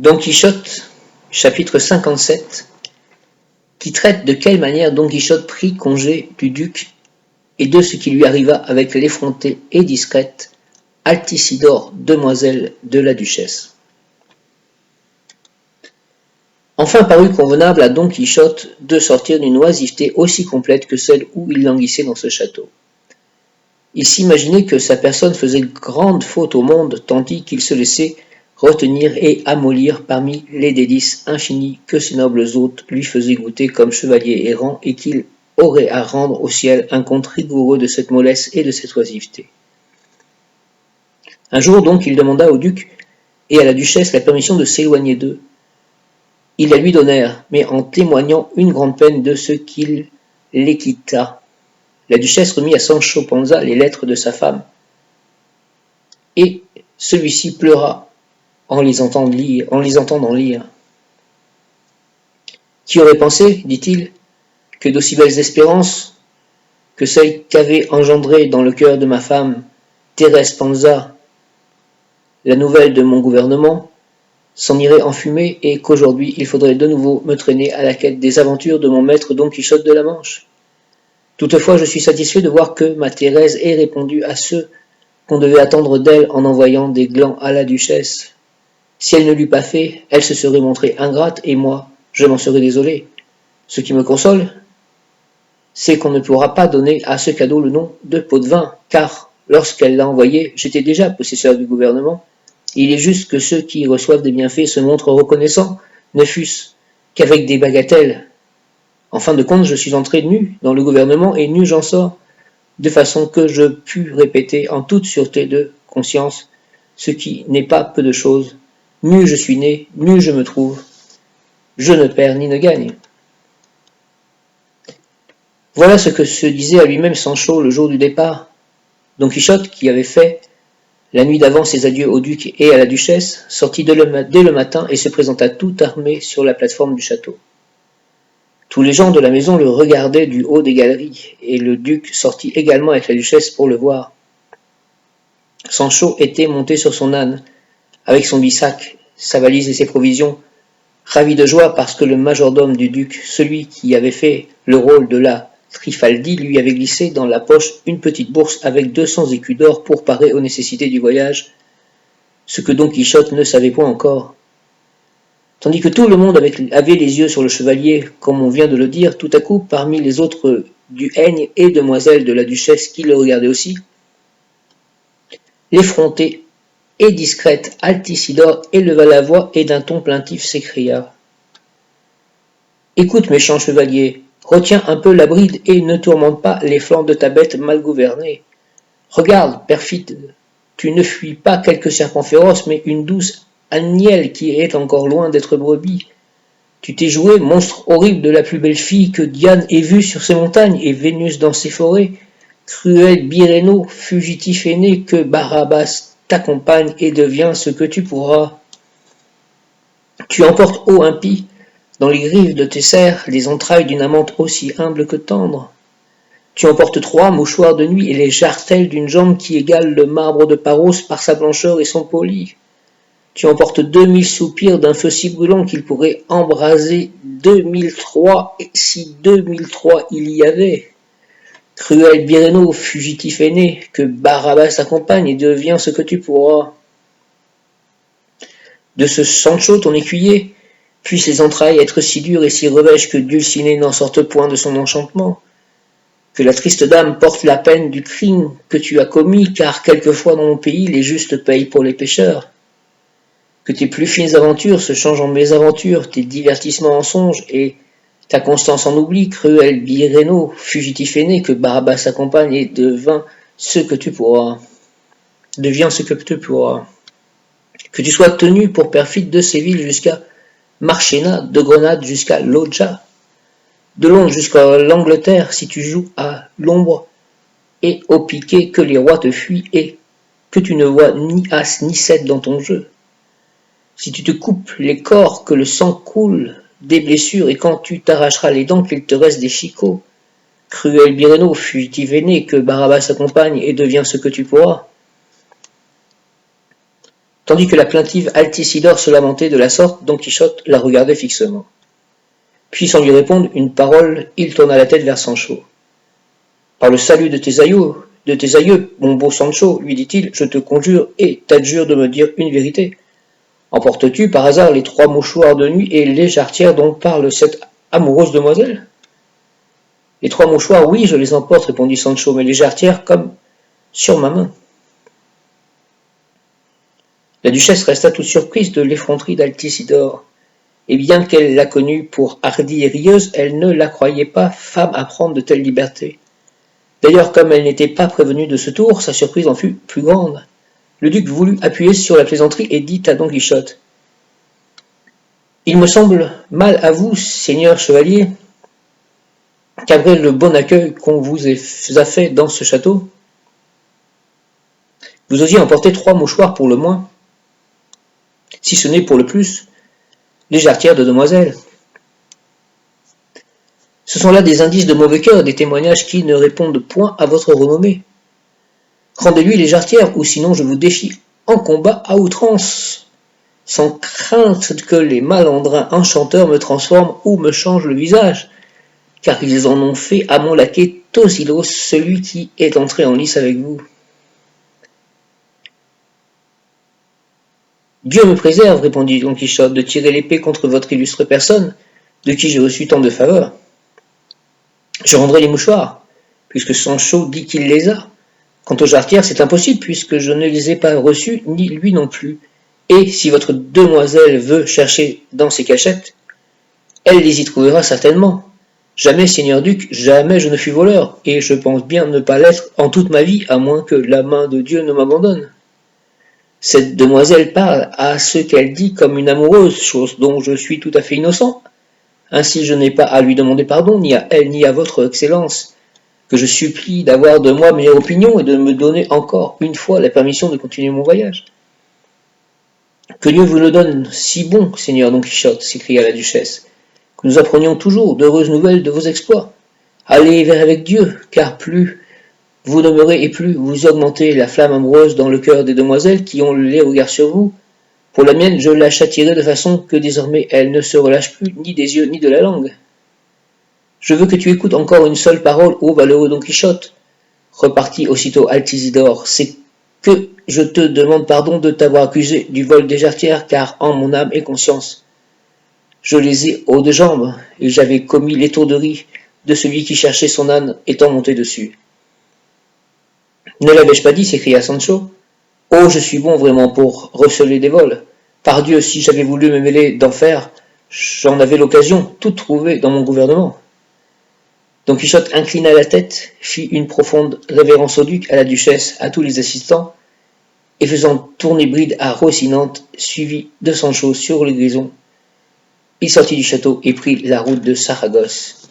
Don Quichotte, chapitre 57, qui traite de quelle manière Don Quichotte prit congé du duc et de ce qui lui arriva avec l'effrontée et discrète Altisidore, demoiselle de la duchesse. Enfin parut convenable à Don Quichotte de sortir d'une oisiveté aussi complète que celle où il languissait dans ce château. Il s'imaginait que sa personne faisait grande faute au monde, tandis qu'il se laissait retenir et amollir parmi les délices infinies que ses nobles hôtes lui faisaient goûter comme chevalier errant, et qu'il aurait à rendre au ciel un compte rigoureux de cette mollesse et de cette oisiveté. Un jour donc il demanda au duc et à la duchesse la permission de s'éloigner d'eux. Ils la lui donnèrent, mais en témoignant une grande peine de ce qu'il les quitta. La duchesse remit à Sancho Panza les lettres de sa femme, et celui-ci pleura en les entendant lire. Qui aurait pensé, dit-il, que d'aussi belles espérances que celles qu'avait engendrées dans le cœur de ma femme, Thérèse Panza, la nouvelle de mon gouvernement, s'en irait en fumée, et qu'aujourd'hui il faudrait de nouveau me traîner à la quête des aventures de mon maître Don Quichotte de la Manche. Toutefois, je suis satisfait de voir que ma Thérèse ait répondu à ceux qu'on devait attendre d'elle en envoyant des glands à la duchesse. Si elle ne l'eût pas fait, elle se serait montrée ingrate, et moi, je m'en serais désolé. Ce qui me console, c'est qu'on ne pourra pas donner à ce cadeau le nom de pot de vin, car, lorsqu'elle l'a envoyé, j'étais déjà possesseur du gouvernement. Il est juste que ceux qui reçoivent des bienfaits se montrent reconnaissants, ne fût-ce qu'avec des bagatelles. En fin de compte, je suis entré nu dans le gouvernement, et nu j'en sors, de façon que je pus répéter en toute sûreté de conscience, ce qui n'est pas peu de choses. Nu je suis né, nu je me trouve, je ne perds ni ne gagne. Voilà ce que se disait à lui-même Sancho le jour du départ. Don Quichotte, qui avait fait la nuit d'avant ses adieux au duc et à la duchesse, sortit dès le matin et se présenta tout armé sur la plate-forme du château. Tous les gens de la maison le regardaient du haut des galeries, et le duc sortit également avec la duchesse pour le voir. Sancho était monté sur son âne, avec son bissac, sa valise et ses provisions, ravi de joie parce que le majordome du duc, celui qui avait fait le rôle de la Trifaldi, lui avait glissé dans la poche une petite bourse avec 200 écus d'or pour parer aux nécessités du voyage, ce que Don Quichotte ne savait point encore. Tandis que tout le monde avait les yeux sur le chevalier, comme on vient de le dire, tout à coup, parmi les autres du Heigne et demoiselles de la duchesse qui le regardaient aussi, l'effrontée et discrète Altisidore éleva la voix et d'un ton plaintif s'écria : « Écoute, méchant chevalier, retiens un peu la bride et ne tourmente pas les flancs de ta bête mal gouvernée. Regarde, perfide, tu ne fuis pas quelque serpent féroce, mais une douce agnelle qui est encore loin d'être brebis. Tu t'es joué, monstre horrible de la plus belle fille que Diane ait vue sur ces montagnes et Vénus dans ces forêts. Cruel Biréno, fugitif aîné, que Barabbas t'accompagne et devient ce que tu pourras. Tu emportes, ô impie, dans les griffes de tes serres, les entrailles d'une amante aussi humble que tendre. Tu emportes 3 mouchoirs de nuit et les jartelles d'une jambe qui égale le marbre de Paros par sa blancheur et son poli. Tu emportes 2000 soupirs d'un feu si brûlant qu'il pourrait embraser 2003 si 2003 il y avait. Cruel Biréno, fugitif aîné, que Barabbas accompagne et devient ce que tu pourras. De ce Sancho, ton écuyer, puissent ses entrailles être si dures et si revêches que Dulcinée n'en sorte point de son enchantement. Que la triste dame porte la peine du crime que tu as commis, car quelquefois dans mon pays les justes payent pour les pécheurs. Que tes plus fines aventures se changent en mésaventures, tes divertissements en songes, et ta constance en oubli, cruel Biréno, fugitif aîné, que Barabbas accompagne et deviens ce que tu pourras. Que tu sois tenu pour perfide de Séville jusqu'à Marchena, de Grenade jusqu'à Loja, de Londres jusqu'à l'Angleterre, si tu joues à l'ombre et au piquet, que les rois te fuient et que tu ne vois ni as ni 7 dans ton jeu. Si tu te coupes les corps, que le sang coule des blessures, et quand tu t'arracheras les dents, qu'il te reste des chicots. Cruel Biréno, fugitif aîné, que Barabbas accompagne et devient ce que tu pourras. Tandis que la plaintive Altisidore se lamentait de la sorte, Don Quichotte la regardait fixement. Puis, sans lui répondre une parole, il tourna la tête vers Sancho. « Par le salut de tes aïeux, mon beau Sancho, lui dit-il, je te conjure et t'adjure de me dire une vérité. Emportes-tu par hasard les 3 mouchoirs de nuit et les jarretières dont parle cette amoureuse demoiselle ?» « Les 3 mouchoirs, oui, je les emporte, répondit Sancho, mais les jarretières comme sur ma main. » La duchesse resta toute surprise de l'effronterie d'Altisidore, et bien qu'elle la connût pour hardie et rieuse, elle ne la croyait pas femme à prendre de telles libertés. D'ailleurs, comme elle n'était pas prévenue de ce tour, sa surprise en fut plus grande. Le duc voulut appuyer sur la plaisanterie et dit à Don Quichotte : « Il me semble mal à vous, seigneur chevalier, qu'après le bon accueil qu'on vous a fait dans ce château, vous osiez emporter 3 mouchoirs pour le moins, si ce n'est pour le plus, les jarretières de demoiselle. Ce sont là des indices de mauvais cœur, des témoignages qui ne répondent point à votre renommée. Rendez-lui les jarretières, ou sinon je vous défie en combat à outrance, sans crainte que les malandrins enchanteurs me transforment ou me changent le visage, car ils en ont fait à mon laquais Tosilos, celui qui est entré en lice avec vous. » « Dieu me préserve, répondit Don Quichotte, de tirer l'épée contre votre illustre personne, de qui j'ai reçu tant de faveurs. Je rendrai les mouchoirs, puisque Sancho dit qu'il les a. Quant aux jarretières, c'est impossible, puisque je ne les ai pas reçues, ni lui non plus. Et si votre demoiselle veut chercher dans ses cachettes, elle les y trouvera certainement. Jamais, seigneur duc, jamais je ne fus voleur, et je pense bien ne pas l'être en toute ma vie, à moins que la main de Dieu ne m'abandonne. Cette demoiselle parle à ce qu'elle dit comme une amoureuse, chose dont je suis tout à fait innocent. Ainsi je n'ai pas à lui demander pardon, ni à elle, ni à votre excellence, que je supplie d'avoir de moi meilleure opinion et de me donner encore une fois la permission de continuer mon voyage. » « Que Dieu vous le donne si bon, seigneur Don Quichotte, s'écria la duchesse, que nous apprenions toujours d'heureuses nouvelles de vos exploits. Allez vers avec Dieu, car plus vous demeurez et plus vous augmentez la flamme amoureuse dans le cœur des demoiselles qui ont les regards sur vous. Pour la mienne, je la châtierai de façon que désormais elle ne se relâche plus ni des yeux ni de la langue. Je veux que tu écoutes encore une seule parole, ô valeureux Don Quichotte, repartit aussitôt Altisidore, c'est que je te demande pardon de t'avoir accusé du vol des jarretières, car en mon âme et conscience, je les ai haut de jambes, et j'avais commis l'étourderie de celui qui cherchait son âne étant monté dessus. Ne l'avais-je pas dit, s'écria Sancho. Oh, je suis bon vraiment pour receler des vols. Pardieu, si j'avais voulu me mêler d'en faire, j'en avais l'occasion, tout trouvé dans mon gouvernement. Don Quichotte inclina la tête, fit une profonde révérence au duc, à la duchesse, à tous les assistants, et faisant tourner bride à Rocinante, suivi de Sancho sur le grison, il sortit du château et prit la route de Saragosse.